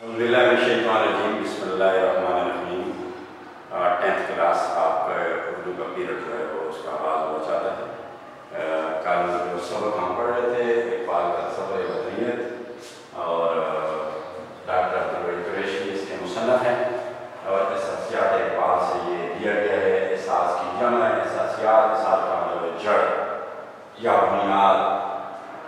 الحمدللہ من الشیطان الرجیم بسم اللہ الرحمن الرحیم 10th کلاس آپ کا اردو کا پیریڈ جو ہے وہ اس کا آغاز ہوا چاہتا ہے. کل جو سبق ہم پڑھ رہے تھے اقبال کا صبر وطنیت اور ڈاکٹر عبدالوہید قریشی اس کے مصنف ہیں اور احساسیات اقبال سے یہ دیا گیا ہے احساس کی جمع احساسیات احساس کا مطلب جڑ یا بنیاد.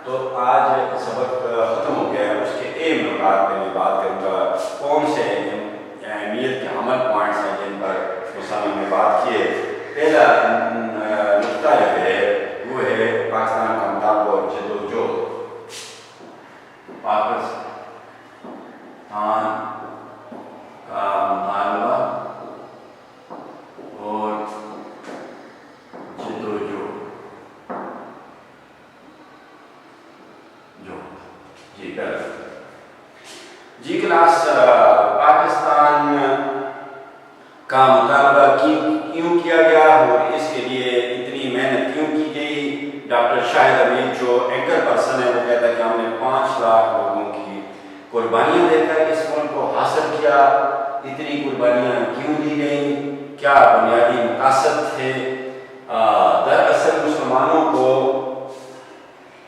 تو آج سبق ختم ہو گیا ہے اس کے اہم نکات پہ میں بات کروں گا کون سے اہمیت کے عمل پوائنٹس ہیں جن پر مصنف نے بات کی ہے. پہلا نقطہ جو ہے وہ ہے پاکستان کا مطالبہ اور جدوجہد. پاکستان کا مطالبہ اور جدوجہد جی کلاس پاکستان کا مطالبہ کیوں کیا گیا اور اس کے لیے اتنی محنت کیوں کی گئی. ڈاکٹر شاہد امید جو اینکر پرسن ہے وہ کہتا ہے کہ ہم نے 5 لاکھ لوگوں کی قربانیاں دے کر اس ملک کو حاصل کیا. اتنی قربانیاں کیوں دی گئیں, کیا بنیادی مقاصد تھے؟ دراصل مسلمانوں کو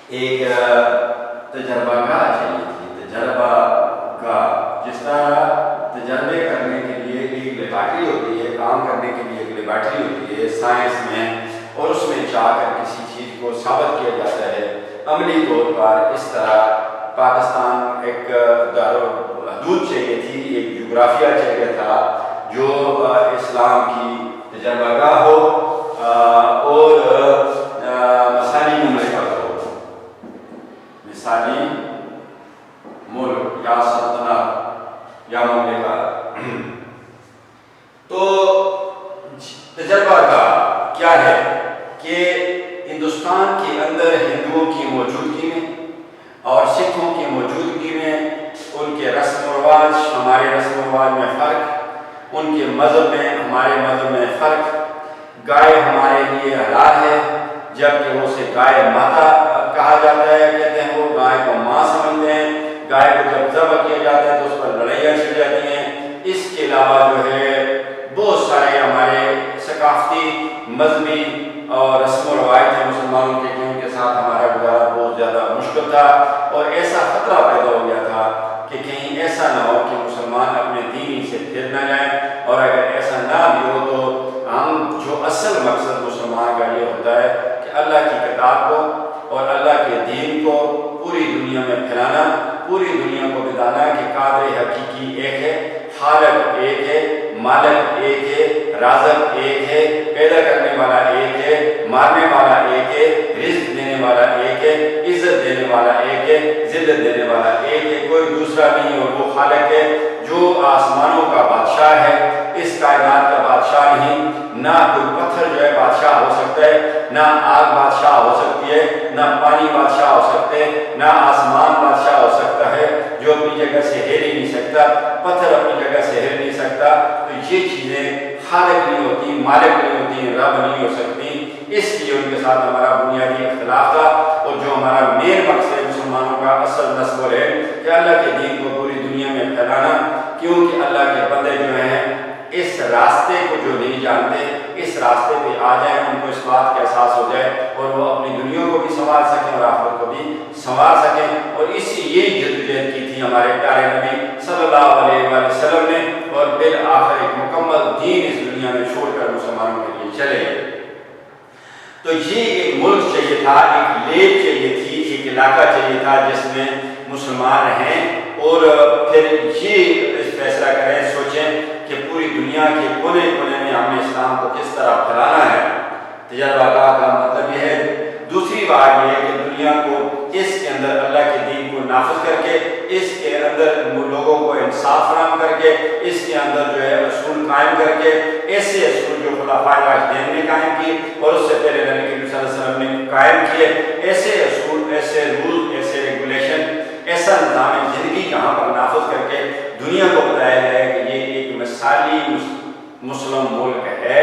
ایک تجربہ گاہ چاہیے تھی. تجربہ گاہ جس طرح تجربے کرنے کے لیے ایک لیبارٹری ہوتی ہے, کام کرنے کے لیے ایک لیبارٹری ہوتی ہے سائنس میں, اور اس میں جا کر کسی چیز کو ثابت کیا جاتا ہے عملی طور پر. اس طرح پاکستان ایک حدود چاہیے تھی, ایک جغرافیہ چاہیے تھا جو اسلام کی تجربہ گاہ ہو اور مثالی مملکت ہو, مثالی ملک یا سلطنت یا مملکت. تو تجربہ کا کیا ہے کہ ہندوستان کے اندر ہندوؤں کی موجودگی میں اور سکھوں کی موجودگی میں ان کے رسم و رواج ہمارے رسم و رواج میں فرق, ان کے مذہب میں ہمارے مذہب میں فرق. گائے ہمارے لیے حلال ہے جبکہ وہ اسے گائے ماتا کہا جاتا ہے, کہتے ہیں وہ گائے کو ماں سمجھتے ہیں. گائے کو جب ذبح کیا جاتا ہے تو اس پر لڑائیاں چھڑ جاتی ہیں. اس کے علاوہ جو ہے بہت سارے ہمارے ثقافتی مذہبی اور رسم و روایت ہیں مسلمانوں کے جن کے ساتھ ہمارا گزارا بہت زیادہ مشکل تھا, اور ایسا خطرہ پیدا ہو گیا تھا کہ کہیں ایسا نہ ہو کہ مسلمان اپنے دین سے پھر نہ جائیں. اور اگر ایسا نہ بھی ہو تو ہم جو اصل مقصد مسلمان کا یہ ہوتا ہے کہ اللہ کی کتاب کو اور اللہ کے دین کو پوری دنیا میں پھیلانا, پوری دنیا کو بتانا کہ قادر حقیقی ایک ہے, خالق ایک ہے, مالک ایک ہے, رازق ایک ہے, پیدا کرنے والا ایک ہے, مارنے والا ایک ہے, رزق دینے والا ایک ہے, عزت دینے والا ایک ہے, ذلت دینے والا ایک ہے, کوئی دوسرا نہیں. اور وہ خالق ہے جو آسمانوں کا بادشاہ ہے, اس کائنات کا بادشاہ نہیں. نہ کوئی پتھر جو ہے بادشاہ ہو سکتا ہے, نہ آگ بادشاہ ہو سکتی ہے, نہ پانی بادشاہ ہو سکتے, نہ آسمان بادشاہ ہو سکتا ہے جو اپنی جگہ سے ہل ہی نہیں سکتا, پتھر اپنی جگہ سے ہل نہیں سکتا. تو یہ چیزیں خالق نہیں ہوتی, مالک نہیں ہوتی, رب نہیں ہو سکتی. اس لیے ان کے ساتھ ہمارا بنیادی اختلاف تھا, اور جو ہمارا مین مقصد مسلمانوں کا اصل نصب ہے کہ اللہ کے دین کو پوری دنیا میں پھیلانا, کیونکہ اللہ کے بندے جو ہیں اس راستے کو جو نہیں جانتے اس راستے پہ آ جائیں, ان کو اس بات کا احساس ہو جائے اور وہ اپنی دنیا کو بھی سنوار سکیں اور آخرت کو بھی سنوار سکیں. اور اسی یہی جدوجہد کی تھی ہمارے پیارے نبی صلی اللہ علیہ وآلہ وسلم نے, اور بالآخر ایک مکمل دین اس دنیا میں چھوڑ کر مسلمانوں کے لیے چلے. تو یہ ایک ملک چاہیے تھا, ایک لیب چاہیے تھی, ایک علاقہ چاہیے تھا جس میں مسلمان رہیں, اور پھر یہ فیصلہ کریں, سوچیں کہ پوری دنیا کے کونے کونے میں ہم نے اسلام کو کس طرح پھیلانا ہے. تجربہ گاہ کا مطلب یہ ہے. دوسری بات یہ ہے کہ دنیا کو اس کے اندر اللہ کے دین کو نافذ کر کے, اس کے اندر لوگوں کو انصاف فراہم کر کے, اس کے اندر جو ہے اصول قائم کر کے, ایسے اصول جو خلفائے راشدین نے قائم کیے اور اس سے پہلے نبی کریم صلی اللہ علیہ وسلم نے قائم کیے, ایسے اصول, ایسے رول, ایسے ریگولیشن, ایسا نظام زندگی یہاں پر نافذ کر کے دنیا کو بتایا جائے کہ یہ ایک مثالی مسلم ملک ہے,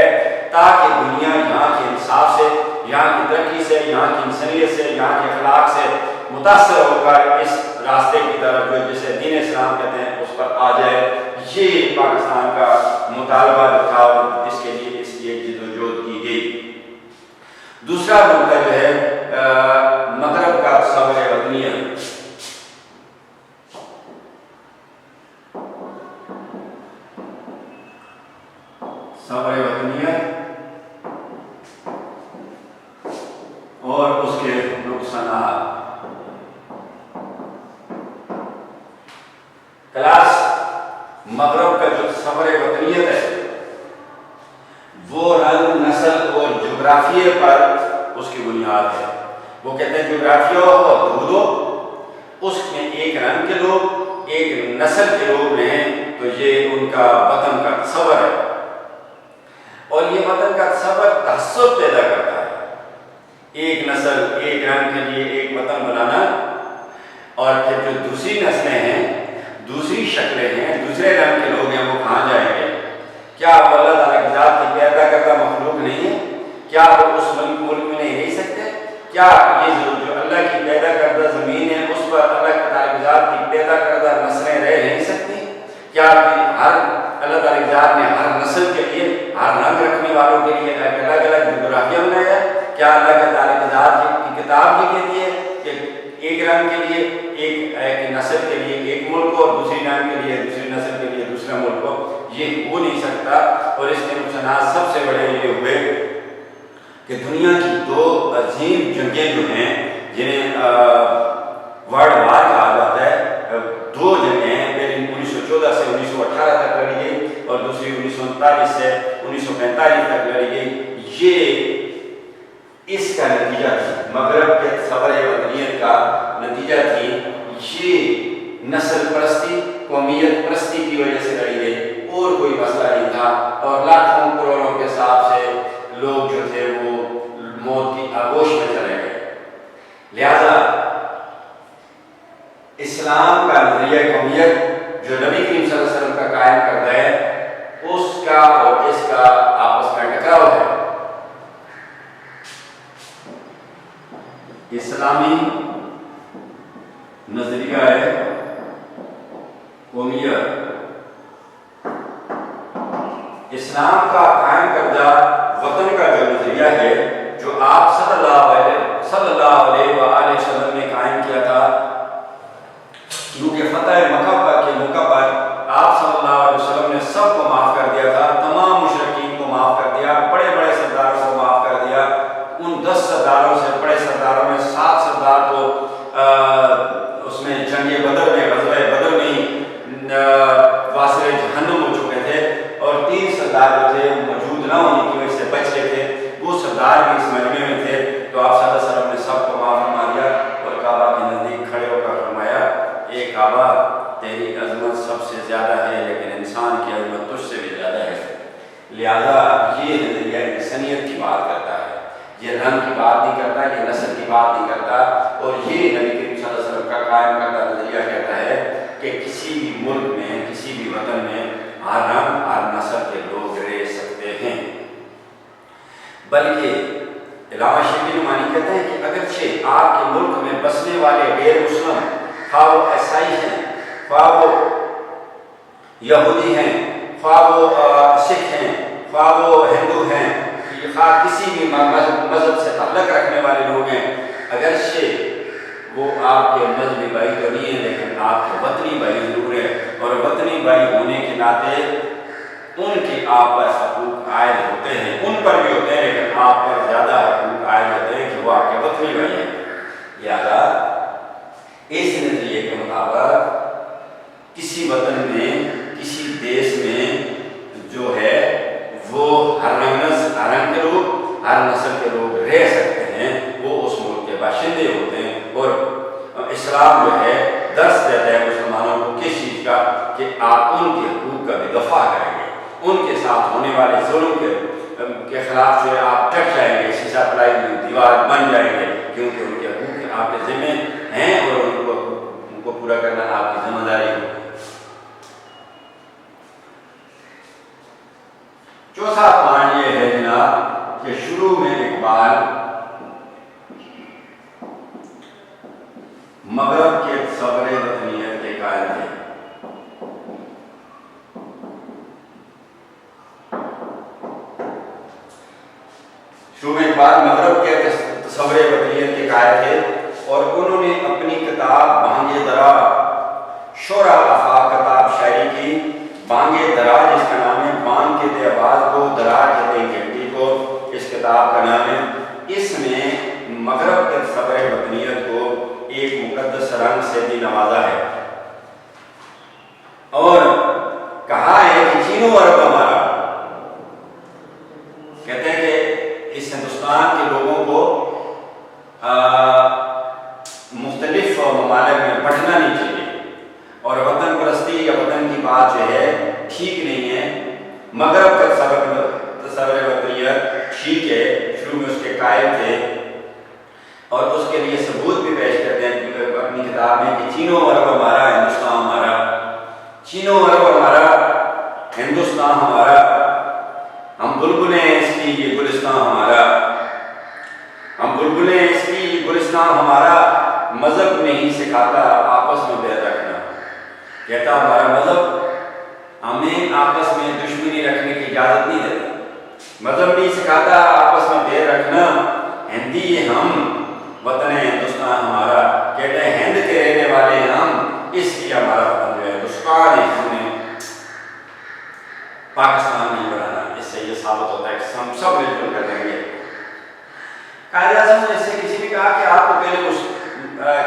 تاکہ دنیا یہاں کے انصاف سے, یہاں کی ترقی سے, یہاں کی انسانیت سے, یہاں کے اخلاق سے متاثر ہو کر اس راستے کی طرف جو جسے دین اسلام کہتے ہیں اس پر آ جائے، یہ پاکستان کا مطالبہ تھا اور اس کے لیے اس کی ایک جدوجہد کی گئی۔ دوسرا نقطہ جو ہے مغرب کا تصور وطنیت۔ تصور وطنیت اور اس کے نقصانات۔ کلاس مغرب کا جو تصور وطنیت ہے وہ رنگ، نسل اور جغرافیے پر اس کی بنیاد ہے۔ وہ کہتے ہیں جغرافیہ اور دودو، اس میں ایک رنگ کے لوگ، ایک نسل کے لوگ رہیں تو یہ ان کا وطن کا تصور ہے، اور یہ وطن کا تصور تعصب پیدا کرتا ہے۔ ایک نسل، ایک رنگ کے لیے ایک وطن بنانا، اور پھر جو دوسری نسلیں ہیں، دوسری شکلیں ہیں، دوسرے رنگ کے لوگ ہیں، وہ کہاں جائیں گے؟ کیا وہ اللہ تعالیٰ کی ذات کی پیدا کردہ مخلوق نہیں ہے؟ کیا وہ اس ملک میں نہیں رہ سکتے؟ کیا یہ جو اللہ کی پیدا کردہ زمین ہے اس پر اللہ تعالیٰ کی ذات کی پیدا کردہ نسلیں رہ نہیں سکتی؟ کیا ہر اللہ تعالیٰ کی ذات نے ہر نسل کے لیے، ہر رنگ رکھنے والوں کے لیے الگ الگ جغرافیہ بنایا ہے؟ کیا اللہ تعالیٰ کی ذات کی کتاب یہ کہتی ہے کہ ایک رنگ کے لیے ایک نسل کے لیے ایک ملک ہو، اور دوسری رنگ کے لیے دوسری نسل کے لیے دوسرا ملک ہو؟ یہ ہو نہیں سکتا۔ اور اس کے نقصانات سب سے بڑے یہ ہوئے کہ دنیا کی دو عظیم جنگیں جو ہیں، جنہیں ورلڈ وار کہا جاتا ہے، دو جنگیں ہیں، پہلی 1914 سے 1918 تک لڑی گئی اور دوسری 1939 سے 1945 تک لڑی گئی۔ یہ اس کا نتیجہ تھی، مغرب کے تصور وطنیت کا نتیجہ تھی۔ یہ نسل پرستی، قومیت پرستی کی وجہ سے لڑی گئی، اور کوئی مسئلہ نہیں تھا، اور لاکھوں کروڑوں کے حساب سے لوگ جو تھے وہ موت کی آغوش میں چلے گئے۔ لہذا اسلام کا نظریہ قومیت جو نبی کریم صلی اللہ علیہ وسلم کا قائم کرتا ہے، اس کا اور اس کا آپس میں ٹکراؤ ہے۔ اسلامی نظریہ ہے قومیت، اسلام کا قائم کردہ وطن کا جو نظریہ ہے، جو آپ صلی اللہ علیہ وآلہ وسلم نے قائم کیا تھا، کیونکہ فتح مکہ کے موقع پر آپ صلی اللہ علیہ وسلم نے سب کو معاف کر دیا تھا، تمام مشرکین کو معاف کر دیا، بڑے بڑے سرداروں کو معاف کر دیا۔ ان 10 سرداروں سے، بڑے سرداروں میں 7 سردار تو اس میں جنگ بدر میں، غزوہ بدر میں واصل جہنم ہو چکے تھے، اور 3 سردار جو تھے موجود نہ ہونے کی وجہ سے بچ گئے تھے، وہ سردار بھی اس مجمع میں تھے۔ تو آپ صلی اللہ علیہ وسلم نے سب کو معاف فرما دیا اور کعبہ کے نزدیک کھڑے ہو کر فرمایا، اے کعبہ، تیری عظمت سب سے زیادہ ہے، لیکن انسان کی عظمت تجھ سے بھی زیادہ ہے۔ لہذا یہ نظریہ انسانیت کی بات کرتا ہے، یہ رنگ کی بات نہیں کرتا، یہ نسل کی بات نہیں کرتا، اور یہ نبی کریم صلی اللہ علیہ وسلم کا قائم کردہ نظریہ کہتا ہے کہ کسی بھی ملک میں، کسی بھی وطن میں ہر رنگ، ہر نسل کے لوگ رہ سکتے ہیں۔ بلکہ علامہ شبلی نعمانی کہتے ہیں کہ اگرچہ آپ کے ملک میں بسنے والے غیر مسلم، خواہ وہ عیسائی ہیں، خواہ وہ یہودی ہیں، خواہ وہ سکھ ہیں، خواہ وہ ہندو ہیں، خواہ کسی بھی مذہب سے تعلق رکھنے والے لوگ ہیں، اگرچہ وہ آپ کے مذہبی بھائی تو نہیں ہیں، لیکن آپ کے وطنی بھائی ضرور ہیں، اور وطنی بھائی ہونے کے ناطے ان کے آپ پر حقوق عائد ہوتے ہیں، ان پر بھی ہوتے ہیں، لیکن آپ پر زیادہ حقوق عائد ہوتے ہیں کہ وہ آپ کے وطنی بھائی ہیں۔ لہذا اس نظریے کے مطابق کسی وطن میں، کسی دیش میں جو ہے وہ ہر رنگ کے لوگ، ہر نسل کے لوگ رہ سکتے ہیں، وہ اس ملک کے باشندے ہوتے ہیں۔ اور اسلام جو ہے درس دیتا ہے مسلمانوں کو کس چیز کا، کہ آپ ان کے حقوق کا بھی دفاع کریں گے، ان کے ساتھ ہونے والے ظلم کے خلاف جو ہے آپ ڈٹ جائیں گے، شیشہ پلائی دیوار بن جائیں گے، کیونکہ ان کے حقوق آپ کے ذمہ ہیں اور ان کو پورا کرنا آپ کی ذمہ داری ہے۔ چوتھا پوائنٹ یہ ہے جناب کہ شروع میں اقبال مغرب کے صبر وطنیت کے قائل تھے۔ شروع میں اقبال مغرب کے تصور وطنیت کے قائل تھے اور انہوں نے اپنی کتاب بانگ درا شعرا آفاق کتاب شاعری کی۔ بانگ درا جس کا نام ہے، بانگ کہتے ہیں آواز کو، درا کہتے ہیں گھنٹی کو، اس کتاب کا نام ہے۔ اس میں مغرب کے تصور وطنیت کو ایک مقدس رنگ سے بھی نوازا ہے اور کہا ہے کہ چینو عرب ہمارا، کہتے ہیں کہ اس ہندوستان کے لوگوں کو مختلف ممالک میں بٹنا نہیں چاہیے اور وطن پرستی یا وطن کی بات جو ہے ٹھیک نہیں ہے۔ مغرب کا تصور وطنیت ٹھیک ہے، شروع میں اس کے قائل تھے اور اس کے لیے ثبوت بھی پیش کرتے ہیں اپنی کتاب میں کہ چینو عرب ہمارا، ہندوستان ہمارا، چینو عرب ہمارا، ہندوستان ہمارا، ہم بلبلیں اس کی یہ گلستان ہمارا، ہم بلبلیں اس کی یہ گلستان ہمارا، مذہب نہیں سکھاتا آپس میں بیر رکھنا۔ کہتا ہمارا مذہب ہمیں آپس میں دشمنی رکھنے کی اجازت نہیں دیتا، مذہب نہیں سکھاتا آپس میں بیر رکھنا، ہندی ہم، وطن ہندوستان ہمارا، کہتے ہیں ہند کے رہنے والے ہم، اس لیے ہمارا وطن جو ہے ہندوستان ہے، ہم نے پاکستان نہیں بنانا۔ اس سے یہ ثابت ہوتا ہے کہ ہم سب مل جل کر رہیں گے۔ قائد اعظم نے اس سے کسی نے کہا کہ آپ تو پہلے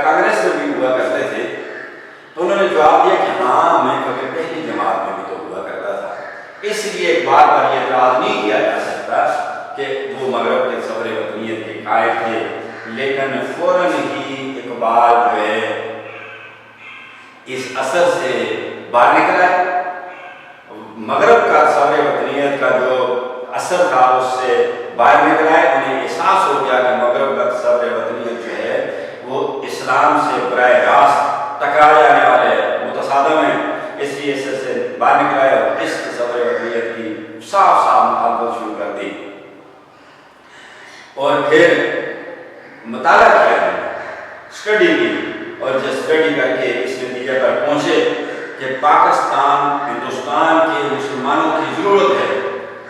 کانگریس میں بھی ہوا کرتے تھے، تو انہوں نے جواب دیا کہ ہاں میں کبھی پہلی جماعت میں بھی تو ہوا کرتا تھا، اس لیے ایک بار پر یہ اعتراض نہیں کیا جا سکتا کہ وہ مغرب کے تصور وطنیت کے قائل تھے۔ لیکن فوراً ہی اقبال جو ہے اس اثر سے باہر نکلا ہے، مغرب کا تصور وطنیت کا جو اثر تھا اس سے باہر نکلا ہے۔ انہیں احساس ہو گیا کہ مغرب کا تصور وطنیت جو ہے وہ اسلام سے براہ راست ٹکرا جانے والے متصادم ہیں، اس لیے اس سے باہر نکلا ہے اور اس تصور وطنیت کی صاف صاف مخالفت شروع کر دی اور پھر مطالعہ کیا ہے، اسٹڈی کی، اور جب اسٹڈی کر کے اس نتیجے پر پہنچے کہ پاکستان ہندوستان کے مسلمانوں کی ضرورت ہے،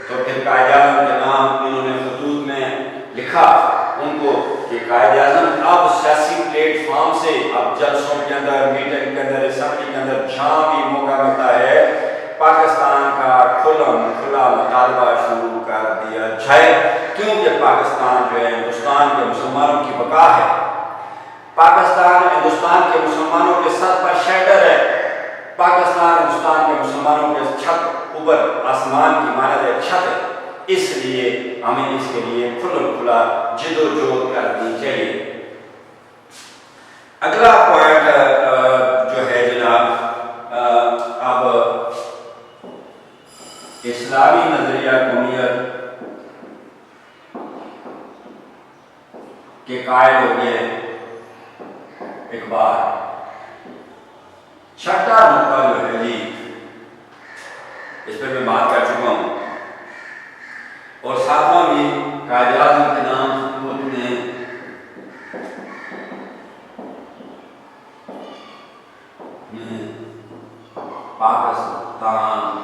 تو پھر قائد اعظم کے نام انہوں نے خطوط میں لکھا ان کو کہ قائد اعظم اب سیاسی پلیٹ فارم سے اب جلسوں کے اندر، میٹنگ کے اندر، اسمبلی کے اندر جہاں بھی موقع ملتا ہے پاکستان کا کھلا مطالبہ شروع کر دیا جائے، کیونکہ پاکستان جو ہے ہندوستان کے مسلمانوں کی بقا ہے، پاکستان ہندوستان کے مسلمانوں کے سر پر شیلٹر ہے، پاکستان ہندوستان کے مسلمانوں کے چھت اوپر آسمان کی مانند ایک چھت ہے، اس لیے ہمیں اس کے لیے کھلا جد و جہد کرنی چاہیے۔ اگلا پوائنٹ جو ہے جناب، اب اسلامی نظریہ قومیت کے قائل ہو گئے اقبال۔ چھٹا نقطہ جو ہے جی، اس پہ میں بات کر چکا ہوں، اور ساتواں بھی قائد اعظم کے نام خطوط نے پاکستان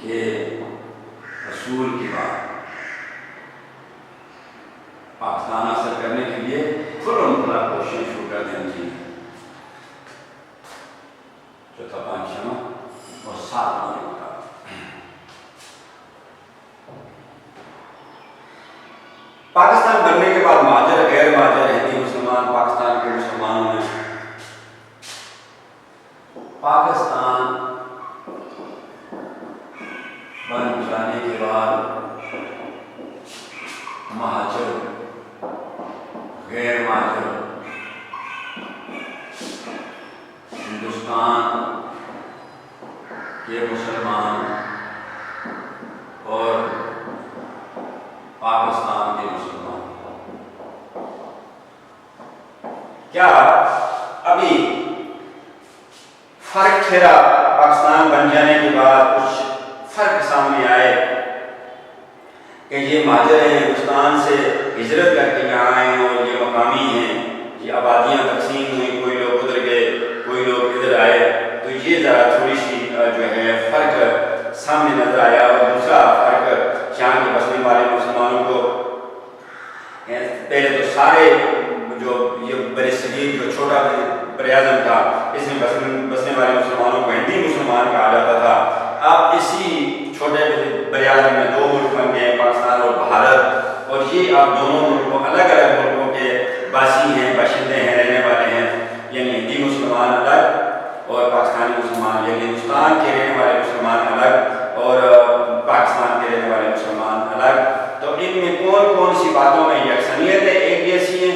کے اصول کی بات، پاکستان حاصل کرنے کے لیے کھلا کوشش شروع کر دیں جی۔ چوتھا پانچواں اور ساتواں نقطہ، پاکستان بننے کے بعد مہاجر غیر مہاجر ہندی مسلمان پاکستان کے مسلمانوں نے پاکستان بن جانے کے بعد مہاجر غیر مہاجر ہندوستان کے مسلمان اور پاکستان کے مسلمان، کیا ابھی فرق ٹھہرا؟ پاکستان بن جانے کے بعد کچھ فرق سامنے آئے کہ یہ مہاجر ہندوستان سے ہجرت کر کے یہاں آئے اور پہلے تو سارے جو یہ بر صغیر جو چھوٹا بر اعظم تھا اس میں بسنے والے مسلمانوں کو ہندی مسلمان کہا جاتا تھا. اب اسی چھوٹے بر اعظم میں دو ملک بن گئے, پاکستان اور بھارت, اور یہ اب دونوں ملکوں الگ الگ ملکوں کے باسی ہیں, باشندے ہیں, رہنے والے ہیں. یعنی ہندی مسلمان الگ اور پاکستانی مسلمان, یعنی ہندوستان کے رہنے والے مسلمان الگ اور پاکستان کے رہنے والے مسلمان الگ. تو ان میں کون کون سی باتوں میں یکسانیت ہے, ایک جیسی ہے,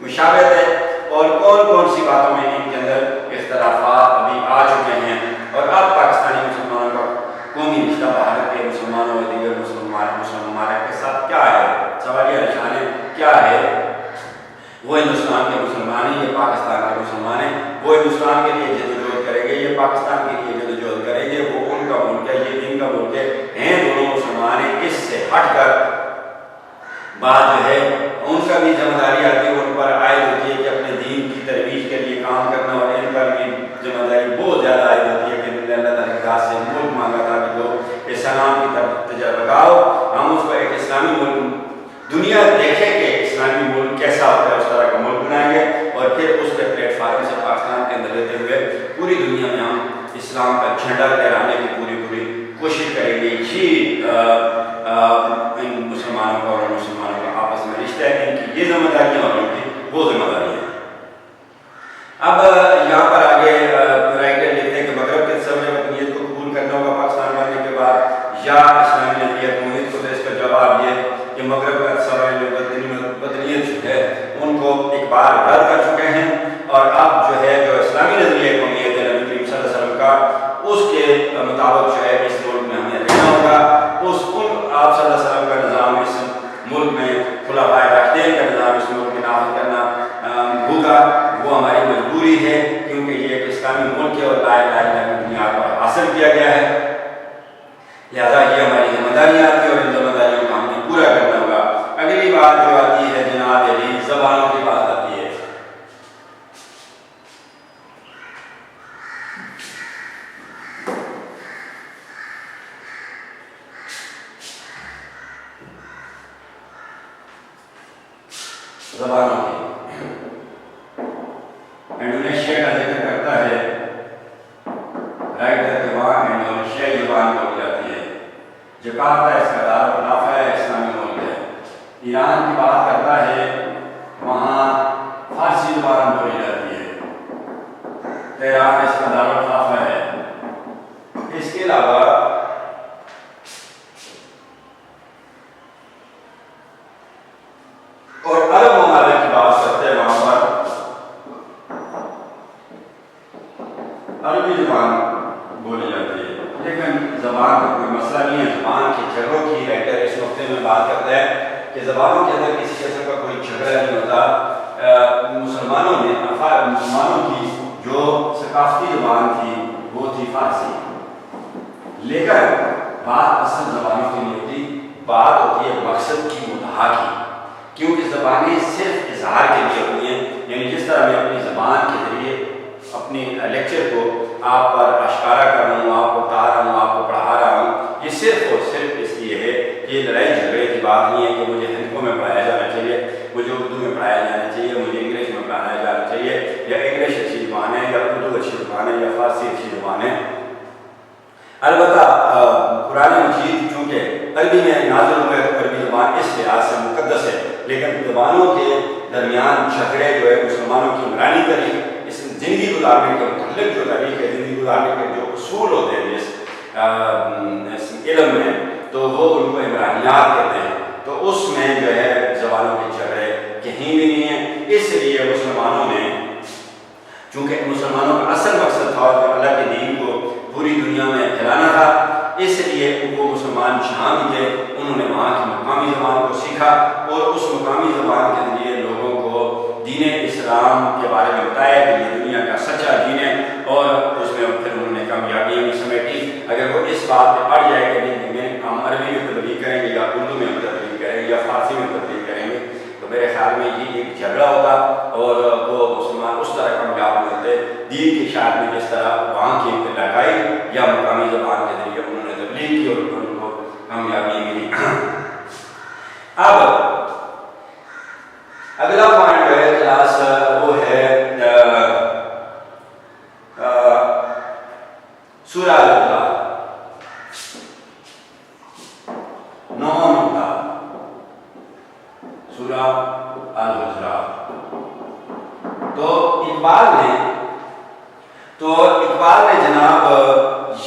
مشابہت ہے, اور کون کون سی باتوں میں ان کے اندر اختلافات ابھی آ چکے ہیں. اور اب پاکستانی مسلمانوں کا قومی رشتہ بھارت کے مسلمانوں اور دیگر مسلمان کے ساتھ کیا ہے, سوالیہ نشان کیا ہے. وہ ہندوستان کے مسلمان ہیں, یہ پاکستان کے مسلمان ہیں. وہ ہندوستان کے لیے جدوجہد کریں گے, یہ پاکستان کے لیے جدوجہد کریں گے. وہ ان کا ملک ہے, یہ ان کا ملک ہے, ہیں دونوں مسلمان ہیں. اس سے ہٹ کر بات جو ہے ان کا بھی ذمہ داری آتی ہے, ان پر عائد ہوتی ہے کہ اپنے دین کی ترویج کے لیے کام کرنا, اور ان پر بھی ذمہ داری بہت زیادہ عائد ہوتی ہے کہ اللہ تعالیٰ کی ذات سے ملک مانگا تھا کہ لوگ اسلام کی طرف تجربہ لگاؤ, ہم اس کو ایک اسلامی ملک دنیا دیکھے کہ اسلامی ملک کیسا ہوتا ہے, اس طرح کا ملک بنائیں گے. اور پھر اس کے پلیٹ فارم سے پاکستان کے اندر لیتے ہوئے پوری دنیا میں ہم اسلام کا جھنڈا لہرانے کی پوری کوشش کریں گے. یہ ان مسلمانوں کا اور مسلمانوں کا آپس میں رشتہ ہے, ان کی یہ ذمہ داریاں اور ان کی وہ ذمہ داریاں. اب یہاں پر آگے رائٹر لکھتے ہیں کہ مغرب کے تصور وطنیت کو قبول کرنا ہوگا پاکستان بننے کے بعد, یا اسلامی نظریہ قومیت کو. تو اس کا جواب یہ کہ مغرب کا تصور وطنیت جو ہے ان کو ایک بار رد کر چکے ہیں, اور اب جو ہے جو اسلامی نظریہ قومیت ہے نبی کریم صلی اللہ علیہ وسلم کا, اس کے مطابق جو ہے اس ملک میں ہمیں رہنا ہوگا. آپ صلی اللہ علیہ وسلم کا نظام اس ملک میں, خلفائے راشدین کا نظام اس ملک میں نافذ کرنا ہوگا. وہ ہماری مجبوری ہے کیونکہ یہ ایک اسلامی ملک ہے اور لا الہ الا اللہ کی بنیاد پر حاصل کیا گیا ہے. لہٰذا یہ ہماری ذمہ داریاں آتی ہے اور ان ذمہ داریوں کو ہم نے پورا کرنا ہوگا. اگلی بات جو آتی ہے جناب علی, زبانوں کی بات آتی ہے. زبانوں کی انڈونیشیا کا ذکر کرتا ہے رائٹر کہ وہاں انڈونیشیائی زبان بولی جاتی ہے. جکارتا اس کا دارالخلافہ ہے, اسلامی ملک ہے. ایران کی بات کرتا ہے, وہاں فارسی زبان بولی جاتی ہے. تہران اس کا دارالخلافہ ہے. اس کے علاوہ اور عرب ممالک کی بات کرتے ہیں, وہاں پر عربی زبان بولی جاتی ہے. لیکن زبان کا کوئی مسئلہ نہیں ہے, زبان کی جگہوں کی رائٹر اس نقطے میں بات کرتا ہے کہ زبانوں کے اندر کسی قسم کا کوئی جھگڑا نہیں ہوتا. مسلمانوں کی جو ثقافتی زبان تھی وہ تھی فارسی, لیکن بات اصل زبانوں کی نہیں ہوتی, بات ہوتی ہے مقصد کی, مدعا کی. کیونکہ زبانیں صرف اظہار کے لیے ہوتی ہیں. یعنی جس طرح میں اپنی زبان کے ذریعے اپنی لیکچر کو آپ پر اشکارا کر رہا ہوں, آپ کو بتا رہا ہوں, آپ کو پڑھا رہا ہوں, یہ صرف اور صرف اس لیے ہے. یہ لڑائی جھگڑے کی بات نہیں ہے کہ مجھے ہندکوں میں پڑھایا جانا چاہیے, مجھے اردو میں پڑھایا جانا چاہیے, مجھے انگلش میں پڑھایا جانا چاہیے, یا انگلش اچھی زبان ہے, یا اردو اچھی زبان ہے, یا فارسی اچھی زبان ہے. البتہ قرآن مجید چونکہ عربی میں نازل ہوئے تو عربی زبان اس لحاظ سے مقدس ہے, لیکن زبانوں کے درمیان جھگڑے جو ہے مسلمانوں کی عمرانی تاریخ, اس زندگی گزارنے کے متعلق جو تاریخ ہے, زندگی گزارنے کے جو اصول ہوتے ہیں اس علم میں, تو وہ ان کو عمرانیات کہتے ہیں. تو اس میں جو ہے زبانوں کے جھگڑے کہیں بھی نہیں ہیں. اس لیے مسلمانوں نے, چونکہ مسلمانوں کا اصل مقصد تھا کہ اللہ کے دین کو پوری دنیا میں پھیلانا تھا, اس لیے ان کو مسلمان جہاں بھی تھے انہوں نے وہاں کی مقامی زبان کو سیکھا, اور اس مقامی زبان کے ذریعے لوگوں کو دین اسلام کے بارے میں بتایا کہ یہ دنیا کا سچا دین ہے, اور اس میں پھر انہوں نے کامیابیاں بھی سمیٹی. اگر وہ اس بات پہ پڑ جائے کہ نہیں ہم عربی میں تبلیغ کریں گے, یا اردو میں تبلیغ کریں گے, یا فارسی میں تبلیغ کریں گے, تو میرے خیال میں یہ ایک جھگڑا ہوتا, اور وہ مسلمان اس طرح کامیاب نہیں ہوتے دین کی اشاعت میں جس طرح وہاں کی علاقائی یا مقامی زبان کے ذریعے انہوں نے تبلیغ کی اور ان کو کامیابی ملی. اب اگلا پوائنٹ جو ہے کلاس وہ ہے سورہ الحجرات، 9واں نقطہ سورہ الحجرات۔ تو اقبال نے جناب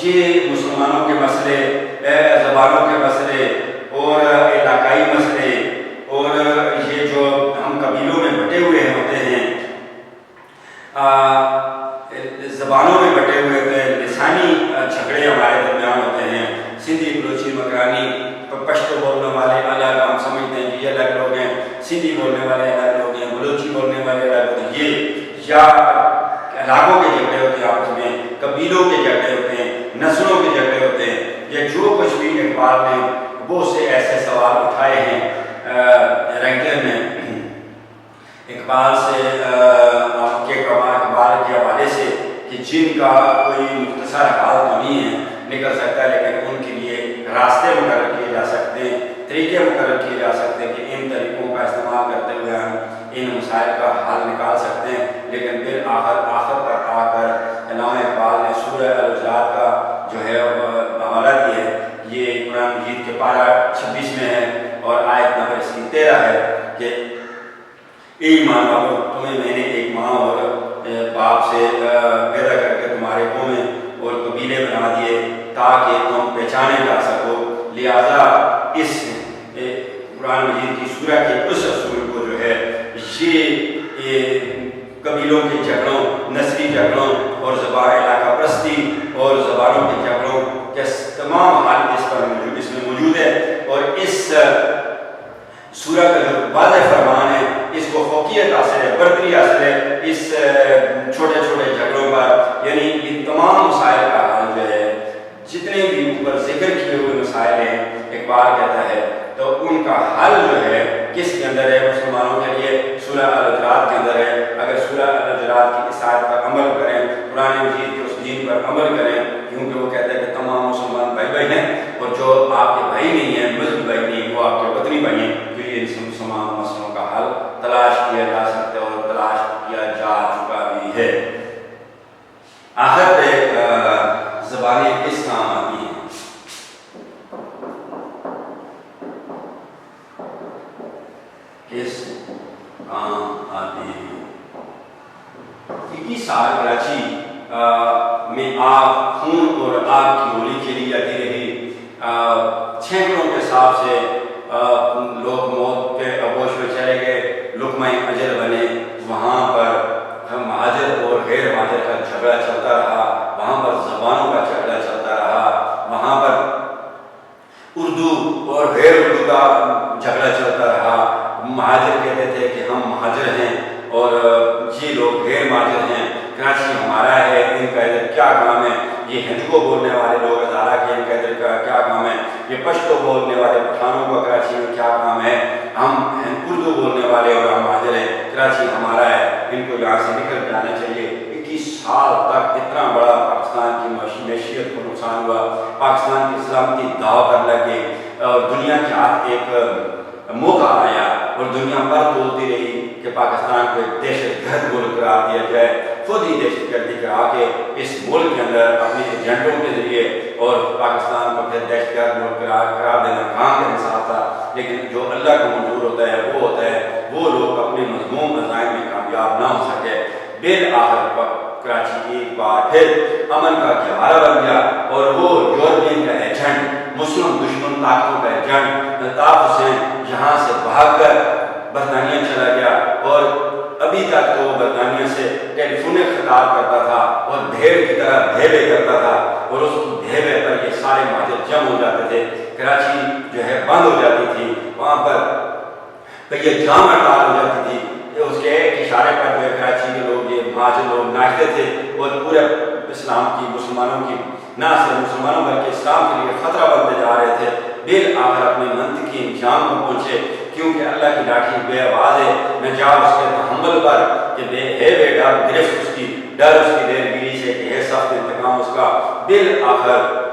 یہ مسلمانوں کے مسئلے، زبانوں کے مسئلے اور علاقائی مسئلے اور یہ جو ہم قبیلوں میں بٹے ہوئے ہوتے ہیں، زبانوں میں بٹے ہوئے ہوتے ہیں، لسانی جھگڑے ہمارے درمیان ہوتے ہیں، سندھی بلوچی مکرانی، پشتو بولنے والے الگ، ہم سمجھتے ہیں کہ یہ الگ لوگ ہیں، سندھی بولنے والے الگ لوگ ہیں، بلوچی بولنے والے الگ ہوتے ہیں، یہ یا علاقوں کے جھگڑے ہوتے ہیں آپس میں، قبیلوں کے جھگڑے ہوتے ہیں، نسلوں کے جھگڑے ہوتے ہیں، یا جو کچھ بھی اقبال نے بہت سے ایسے سوال اٹھائے ہیں رینکر نے اقبال کے حوالے سے، کہ جن کا کوئی مختصر حال تو نہیں ہے نکل سکتا، لیکن ان کے لیے راستے مقرر کیے جا سکتے ہیں، طریقے مقرر کیے جا سکتے ہیں کہ ان طریقوں کا استعمال کرتے ہوئے ہم ان مسائل کا حل نکال سکتے ہیں۔ لیکن پھر آخر تک آ کر علامہ اقبال نے سورہ الحجرات کا جو ہے حوالہ دیا ہے، یہ قرآن مجید کے پارہ 26 میں ہے اور آیت نمبر اس کی 13 ہے کہ اے ایمان والو، تمہیں میں نے ایک ماں اور باپ سے پیدا کر کے تمہارے قومیں اور قبیلے بنا دیے تاکہ تم پہچانے جا سکو، لہذا اس قرآن مجید کی سورہ کے اس اصول کو جو ہے یہ قبیلوں کے جھگڑوں، نسلی جھگڑوں اور علاقہ پرستی اور زبانوں کے جھگڑوں کے تمام حالت اس میں موجود ہے، اور اس سورہ کا جو واضح فرمان ہے اس کو فوقیت حاصل ہے، برتری حاصل ہے اس چھوٹے چھوٹے جھگڑوں پر، یعنی ان تمام مسائل کا حل جو ہے، جتنے بھی اوپر ذکر کیے ہوئے مسائل ہیں اقبال کہتا ہے، تو ان کا حل جو ہے کس کے اندر ہے؟ مسلمانوں کے لیے سورہ الحجرات کے اندر ہے۔ اگر سورہ الحجرات کی اس آیت پر عمل کریں، قرآن مجید کے اس دین پر عمل کریں، کیونکہ وہ کہتا ہے کہ تمام مسلمان بھائی ہیں، اور جو آپ کے بھائی نہیں ہیں، مذہبی بھائی نہیں ہیں، وہ آپ کے وطنی بھائی ہیں، تو یہ ان تمام مسئلوں کا حل تلاش کیا جا سکتا ہے اور تلاش کیا جا چکا بھی ہے۔ آخر پہ زبانیں کس کام آتی ہیں؟ کس کام آتی ہیں؟ 21 سال کراچی میں آگ، خون اور آگ کی ہولی کھیلی جاتی رہی، سینکڑوں کے حساب سے لوگ موت کے آغوش میں چلے گئے، لقمہ اجل بنے، وہاں پر مہاجر اور غیر مہاجر کا جھگڑا چلتا رہا، وہاں پر زبانوں کا جھگڑا چلتا رہا، وہاں پر اردو اور غیر اردو کا جھگڑا چلتا رہا، مہاجر کہتے تھے کہ ہم مہاجر ہیں اور یہ لوگ غیر مہاجر ہیں، کراچی ہمارا ہے، ان کا ادھر کیا کام ہے، یہ ہندکو بولنے والے لوگ ہزارہ کے ان کا ادھر کا کیا کام ہے، یہ پشتو بولنے والے پٹھانوں کا کراچی میں کیا کام ہے، ہم اردو بولنے والے اور ہم مہاجر ہیں، کراچی ہمارا ہے، ان کو یہاں سے نکل جانا چاہیے۔ 21 سال تک اتنا بڑا پاکستان کی معیشت کو نقصان ہوا، پاکستان کی سلامتی داؤ پر لگ گئی، اور دنیا کے ہاتھ ایک موقع آیا اور دنیا پر بولتی رہی کہ پاکستان کو ایک دہشت گرد ملک قرار دیا جائے، خود ہی دہشت گردی کرا کے اس ملک کے اندر اپنے ایجنٹوں کے ذریعے اور پاکستان کو پھر دہشت گرد ملک قرار دینا کام کا انصاف تھا، لیکن جو اللہ کو منظور ہوتا ہے وہ ہوتا ہے، وہ لوگ اپنے مضمون عزائم میں کامیاب نہ ہو سکے۔ بالآخر کراچی ایک بار پھر امن کا گہوارہ بن گیا، اور وہ یورپین کا ایجنٹ، مسلم دشمن طاقتوں کا ایجنٹ الطاف حسین یہاں سے بھاگ کر برطانیہ چلا گیا، اور ابھی تک تو وہ برطانیہ سے ٹیلی فون خطاب کرتا تھا اور بھیڑ کی طرح بھیبے کرتا تھا، اور اس بھیبے پر یہ سارے مہاجر جمع ہو جاتے تھے، کراچی جو ہے بند ہو جاتی تھی، وہاں پر یہ جام ہڑتال ہو جاتی تھی، اس کے ایک اشارے پر جو ہے کراچی کے لوگ، یہ مہاجر لوگ ناچتے تھے، اور پورے اسلام کی، مسلمانوں کی، نہ صرف مسلمانوں بلکہ اسلام کے لیے خطرہ بنتے جا رہے تھے۔ بالآخر اپنے منطقی انجام کو پہنچے، کیونکہ اللہ کی لاٹھی بے آواز ہے، نہ جاؤ اس کے تحمل پر کہ ہے بے ڈر، گرفت اس کی، ڈر اس کی دیر گیری سے کہ ہے سخت انتقام اس کا۔ بالآخر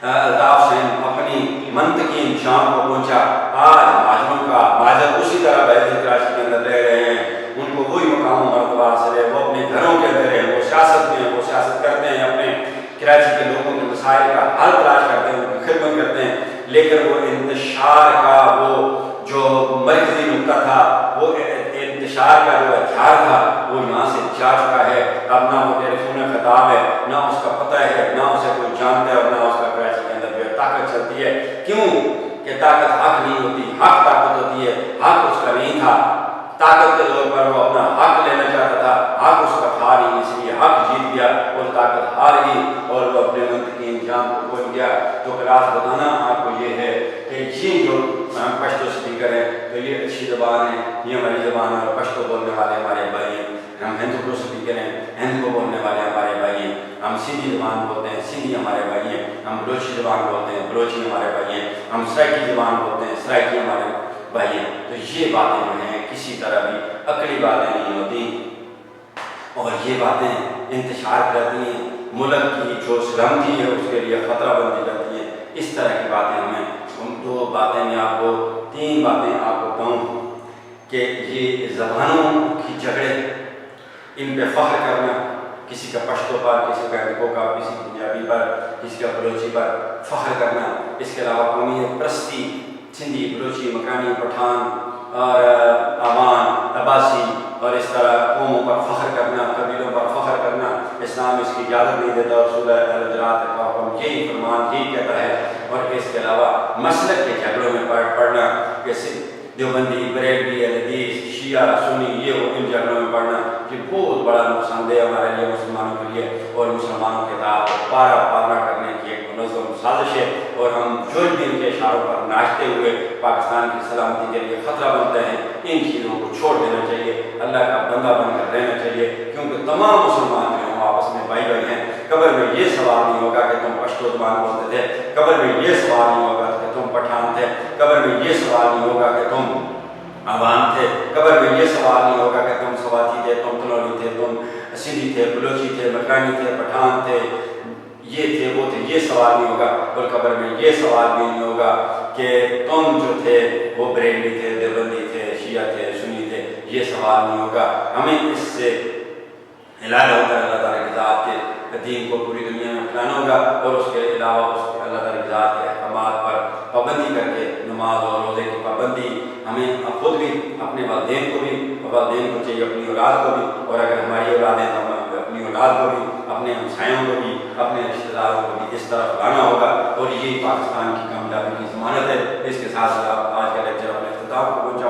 الطاف حسین اپنی منطقی انجام کو پہنچا۔ آج مہاجروں کا مہاجر اسی طرح بیٹھے کراچی کے اندر وہ انتشار کا جو ہتھیار تھا وہ یہاں سے جا چکا ہے. اب نہ وہ ٹیلی فون خطاب ہے، نہ اس کا پتہ ہے، نہ اسے کوئی جانتا ہے، اور نہ اس کا کراچی کے اندر جو ہے طاقت چلتی ہے. کیوں کہ طاقت حق نہیں ہوتی، حق طاقت ہوتی ہے. حق اس کا نہیں تھا. طاقت کے طور پر وہ اپنا حق لینا چاہتا تھا، حق اس کا تھا نہیں، اس لیے حق جیت گیا اور طاقت ہار گئی اور وہ اپنے منطقی انجام کو بھول گیا. تو کلاس بتانا آپ کو یہ ہے کہ یہ جو ہم پشتو اسپیکر ہیں تو یہ اچھی زبان ہے، یہ ہماری زبان ہے. اور پشتو بولنے والے ہمارے بھائی ہیں. ہم ہندو کو اسپیکر ہیں، ہند کو بولنے والے ہمارے بھائی ہیں. ہم سندھی زبان بولتے ہیں، سندھی ہمارے بھائی ہیں. ہم بلوچی زبان بولتے ہیں، بلوچی ہمارے بھائی ہیں. ہم سرائکی زبان بولتے ہیں، سرائکی ہمارے بھائی ہیں. تو یہ باتیں جو ہیں کسی طرح بھی عقلی باتیں نہیں ہوتی، اور یہ باتیں انتشار کرتی ہیں. ملک کی جو سلامتی ہے اس کے لیے خطرہ بنتی جاتی ہیں. اس طرح کی باتیں ہمیں ان دو باتیں میں آپ کو تین باتیں آپ کو کہوں کہ یہ زبانوں کی جھگڑے، ان پہ فخر کرنا، کسی کا پشتو پر، کسی کا ہندکو کا، کسی کی پنجابی پر، کسی کا بلوچی پر فخر کرنا. اس کے علاوہ قومیت پرستی، سندھی، بلوچی، مکانی، پٹھان اور آوان، عباسی اور اس طرح قوموں پر فخر کرنا، قبیلوں پر فخر کرنا، اسلام اس کی اجازت نہیں دیتا. اور سورہ الحجرات کا حکم یہی فرمان یہی کہتا ہے. اور اس کے علاوہ مسلک کے جھگڑوں میں پڑھنا، جیسے دیوبندی، بریلوی، حدیث، شیعہ، سنی، یہ وہ ان جھگڑوں میں پڑھنا یہ بہت بڑا نقصان دہ ہمارے لیے، مسلمانوں کے لیے. اور مسلمانوں کے ساتھ پارا پارا کرنے کی ایک منظم سازش ہے. اور ہم جو بھی ان کے اشاروں پر ناچتے ہوئے پاکستان کی سلامتی کے لیے خطرہ بنتے ہیں، ان چیزوں کو چھوڑ دینا چاہیے. اللہ کا بندہ بن کر رہنا چاہیے، کیونکہ تمام مسلمان جو ہیں آپس میں بھائی بھائی ہیں. قبر میں یہ سوال نہیں ہوگا کہ تم پشتو زبان بولتے تھے، قبر میں یہ سوال نہیں ہوگا کہ تم پٹھان تھے، قبر میں یہ سوال نہیں ہوگا کہ تم عوام تھے، قبر میں یہ سوال نہیں ہوگا کہ تم سواتی تھے، تم تنوری تھے، تم سندھی تھے، بلوچی تھے، مکانی تھے، پٹھان تھے، یہ تھے، وہ تھے. یہ سوال نہیں ہوگا. اور قبر میں یہ سوال بھی نہیں ہوگا کہ تم جو تھے وہ بریلوی تھے، دیوبندی تھے، شیعہ تھے، سنی تھے. یہ سوال نہیں ہوگا. ہمیں اس سے علاج ہوتا ہے اللہ تعالیٰ کی ذات کے دین کو پوری دنیا میں پھیلانا ہوگا. اور اس کے علاوہ اس اللہ تعالیٰ کی ذات کے احکامات پر پابندی کر کے نماز اور روزے کی پابندی ہمیں خود بھی، اپنے والدین کو بھی، والدین کو چاہیے اپنی اولاد کو بھی، اور اگر ہماری اولادیں تو ہمیں اپنی اولاد کو بھی، اپنے ہمسایوں کو بھی، اپنے رشتہ داروں کو بھی اس طرف لانا ہوگا. اور یہی پاکستان کی کامیابی کی ضمانت ہے. اس کے ساتھ ساتھ آج کا لیکچر اپنے اختتام کو پہنچا.